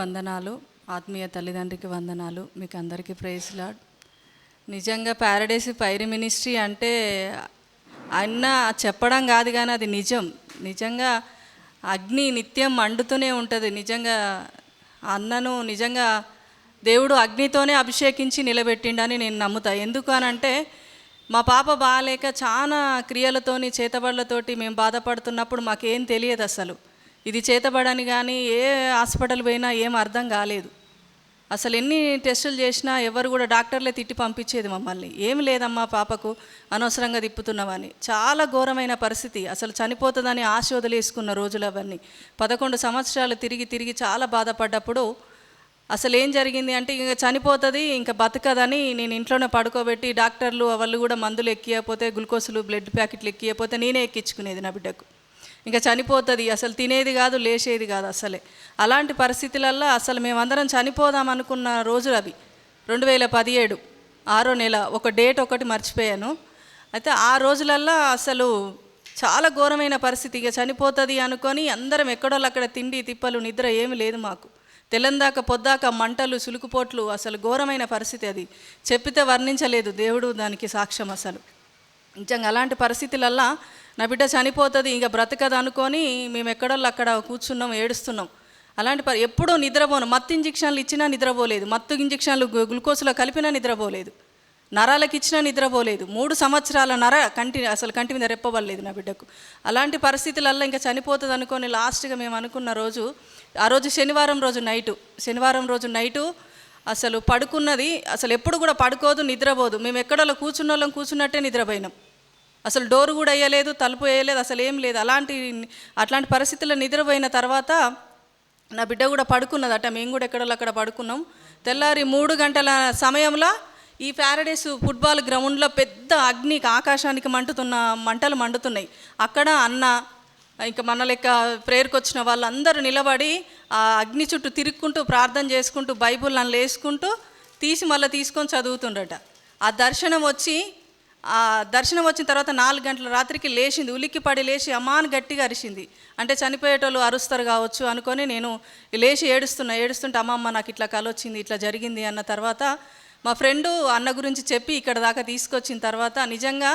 వందనాలు. ఆత్మీయ తల్లిదండ్రికి వందనాలు. మీకు అందరికీ ప్రైజ్ లార్డ్. నిజంగా ప్యారడైస్ ఫైర్ మినిస్ట్రీ అంటే అన్న చెప్పడం కాదు కానీ అది నిజంగా అగ్ని నిత్యం మండుతూనే ఉంటుంది. నిజంగా అన్నను నిజంగా దేవుడు అగ్నితోనే అభిషేకించి నిలబెట్టిండని నేను నమ్ముతా. ఎందుకు అనంటే మా పాప బాగాలేక చాలా క్రియలతోని చేతబడులతోటి మేము బాధపడుతున్నప్పుడు మాకేం తెలియదు అసలు. ఇది చేతబడని కానీ ఏ హాస్పిటల్ పోయినా ఏం అర్థం కాలేదు. అసలు ఎన్ని టెస్టులు చేసినా ఎవరు కూడా డాక్టర్లే తిట్టి పంపించేది మమ్మల్ని. ఏమి లేదమ్మా పాపకు, అనవసరంగా తిప్పుతున్నామని. చాలా ఘోరమైన పరిస్థితి. అసలు చనిపోతుందని ఆశ వదిలేసుకున్న రోజులు అవన్నీ. 11 సంవత్సరాలు తిరిగి చాలా బాధపడ్డప్పుడు అసలు ఏం జరిగింది అంటే ఇంకా చనిపోతుంది, ఇంకా బతకదని నేను ఇంట్లోనే పడుకోబెట్టి డాక్టర్లు వాళ్ళు కూడా మందులు ఎక్కియకపోతే, గ్లూకోజులు బ్లడ్ ప్యాకెట్లు ఎక్కియకపోతే నేనే ఎక్కించుకునేది నా బిడ్డకు. ఇంకా చనిపోతుంది, అసలు తినేది కాదు, లేచేది కాదు అసలే. అలాంటి పరిస్థితులల్లో అసలు మేమందరం చనిపోదాం అనుకున్న రోజులు అవి. 2017 6వ నెల ఒక డేట్ ఒకటి మర్చిపోయాను. అయితే ఆ రోజులల్లో అసలు చాలా ఘోరమైన పరిస్థితి. ఇక చనిపోతుంది అనుకొని అందరం ఎక్కడోళ్ళు అక్కడ తిండి తిప్పలు నిద్ర ఏమి లేదు మాకు. తెల్లందాక పొద్దాక మంటలు సులుకుపోట్లు, అసలు ఘోరమైన పరిస్థితి. అది చెప్పితే వర్ణించలేదు దేవుడు దానికి సాక్ష్యం. అసలు నిజంగా అలాంటి పరిస్థితులల్లా నా బిడ్డ చనిపోతుంది ఇంకా బ్రతకదు అనుకొని మేము ఎక్కడోళ్ళు అక్కడ కూర్చున్నాం, ఏడుస్తున్నాం. అలాంటి ఎప్పుడూ నిద్రపోను. మత్తు ఇంజక్షన్లు ఇచ్చినా నిద్రపోలేదు, మత్తు ఇంజక్షన్లు గ్లూకోజ్లో కలిపినా నిద్రపోలేదు, నరాలకు ఇచ్చినా నిద్రపోలేదు. 3 సంవత్సరాల కంటి మీద రెప్పబడలేదు నా బిడ్డకు. అలాంటి పరిస్థితులల్లో ఇంకా చనిపోతుంది అనుకొని లాస్ట్గా మేము అనుకున్న రోజు, ఆ రోజు శనివారం రోజు నైటు అసలు పడుకున్నది. అసలు ఎప్పుడు కూడా పడుకోదు, నిద్రపోదు. మేము ఎక్కడో కూర్చున్నట్టే నిద్రపోయినాం. అసలు డోరు కూడా వేయలేదు, తలుపు వేయలేదు, అసలు ఏం లేదు. అట్లాంటి పరిస్థితుల్లో నిద్రపోయిన తర్వాత నా బిడ్డ కూడా పడుకున్నదట. మేము కూడా ఎక్కడో అక్కడ పడుకున్నాం. తెల్లారి 3 గంటల సమయంలో ఈ ప్యారడైస్ ఫుట్బాల్ గ్రౌండ్లో పెద్ద అగ్నికి ఆకాశానికి మంటలు మండుతున్నాయి. అక్కడ అన్న ఇంకా మన లెక్క ప్రేయర్కి వచ్చిన వాళ్ళందరూ నిలబడి ఆ అగ్ని చుట్టూ తిరుక్కుంటూ ప్రార్థన చేసుకుంటూ బైబుల్ నన్ను వేసుకుంటూ మళ్ళీ తీసుకొని చదువుతుండట. ఆ దర్శనం వచ్చిన తర్వాత 4 గంటల రాత్రికి లేచింది. ఉలిక్కిపడి లేచి అమ్మాని గట్టిగా అరిచింది. అంటే చనిపోయేటోళ్ళు అరుస్తారు కావచ్చు అనుకొని నేను లేచి ఏడుస్తుంటే అమ్మమ్మ నాకు ఇట్లా కల వచ్చింది, ఇట్లా జరిగింది అన్న తర్వాత మా ఫ్రెండు అన్న గురించి చెప్పి ఇక్కడ దాకా తీసుకొచ్చిన తర్వాత నిజంగా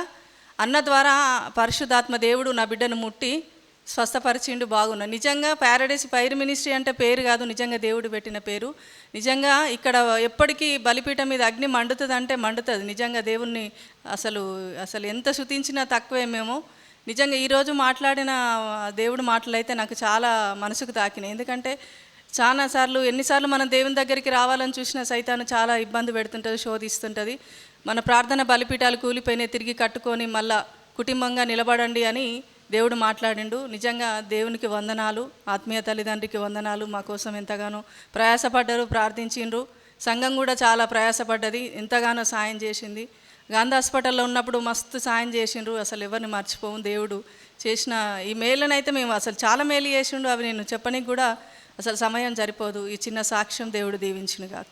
అన్న ద్వారా పరిశుద్ధాత్మ దేవుడు నా బిడ్డను ముట్టి స్వస్థపరిచిండు. బాగున్నా. నిజంగా ప్యారడైస్ ఫైర్ మినిస్ట్రీ అంటే పేరు కాదు, నిజంగా దేవుడు పెట్టిన పేరు. నిజంగా ఇక్కడ ఎప్పటికీ బలిపీఠం మీద అగ్ని మండుతుంది అంటే మండుతుంది. నిజంగా దేవుణ్ణి అసలు ఎంత శుతించినా తక్కువే మేము. నిజంగా ఈరోజు మాట్లాడిన దేవుడు మాటలు అయితే నాకు చాలా మనసుకు తాకినాయి. ఎందుకంటే ఎన్నిసార్లు మనం దేవుని దగ్గరికి రావాలని చూసిన సైతాను చాలా ఇబ్బంది పెడుతుంటుంది, శోధిస్తుంటుంది. మన ప్రార్థన బలిపీఠాలు కూలిపోయినాయి, తిరిగి కట్టుకొని మళ్ళా కుటుంబంగా నిలబడండి అని దేవుడు మాట్లాడిండు. నిజంగా దేవునికి వందనాలు, ఆత్మీయ తల్లిదండ్రికి వందనాలు. మా కోసం ఎంతగానో ప్రయాసపడ్డారు, ప్రార్థించిండ్రు. సంఘం కూడా చాలా ప్రయాసపడ్డది, ఎంతగానో సాయం చేసింది. గాంధీ హాస్పిటల్లో ఉన్నప్పుడు మస్తు సాయం చేసిండ్రు. అసలు ఎవరిని మర్చిపోము. దేవుడు చేసిన ఈ మేలునైతే మేము అసలు చాలా మేలు చేసిండు. అవి నేను చెప్పడానికి కూడా అసలు సమయం సరిపోదు. ఈ చిన్న సాక్ష్యం దేవుడు దీవించును గాక.